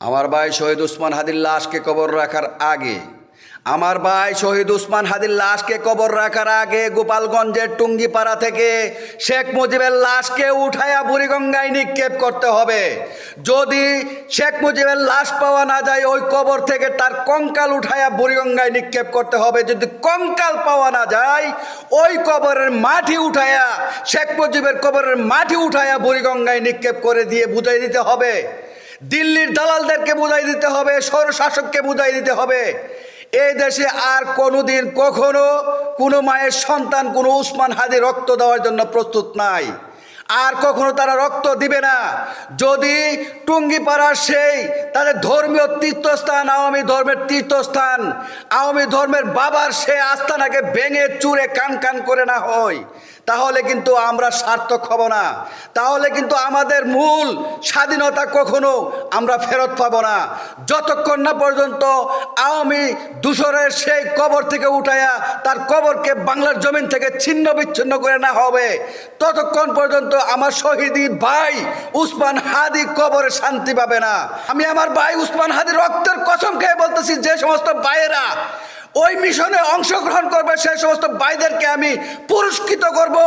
আমার ভাই শহীদ উসমান হাদির লাশকে কবর রাখার আগে গোপালগঞ্জের টুঙ্গিপাড়া থেকে শেখ মুজিবের লাশকে উঠায়া বুড়িগঙ্গায় নিক্ষেপ করতে হবে। যদি শেখ মুজিবের লাশ পাওয়া না যায়, ওই কবর থেকে তার কঙ্কাল উঠায়া বুড়িগঙ্গায় নিক্ষেপ করতে হবে। যদি কঙ্কাল পাওয়া না যায়, ওই কবরের মাটি উঠায়া, শেখ মুজিবের কবরের মাটি উঠায়া বুড়িগঙ্গায় নিক্ষেপ করে দিয়ে বুঝাই দিতে হবে। দিল্লির দালালদেরকে বুঝাই দিতে হবে, স্বৈরশাসককে বুঝাই দিতে হবে, এই দেশে আর কোনোদিন কখনো কোনো মায়ের সন্তান কোনো উসমান হাদি রক্ত দেওয়ার জন্য প্রস্তুত নাই, আর কখনো তারা রক্ত দিবে না। যদি টুঙ্গিপাড়ার সেই তাদের ধর্মীয় তীর্থস্থান, আওয়ামী ধর্মের তীর্থস্থান, আওয়ামী ধর্মের বাবার সে আস্তানাকে ভেঙে চুরে কান কান করে না হয়, তাহলে কিন্তু আমরা সার্থক হব না। তাহলে কিন্তু আমাদের মূল স্বাধীনতা কখনো আমরা ফেরত পাব না। যতক্ষণ না পর্যন্ত আওয়ামী দূষরের সেই কবর থেকে উঠায়া তার কবরকে বাংলার জমিন থেকে ছিন্ন বিচ্ছিন্ন করে না হবে, ততক্ষণ পর্যন্ত আমার শহীদি ভাই উসমান হাদি কবরে শান্তি পাবে না। আমি আমার ভাই উসমান হাদি রক্তের কসম খেয়ে বলতেছি, যে সমস্ত ভাইয়েরা ওই মিশনে অংশগ্রহণ করবে, সেই সমস্ত ভাইদেরকে আমি পুরস্কৃত করব।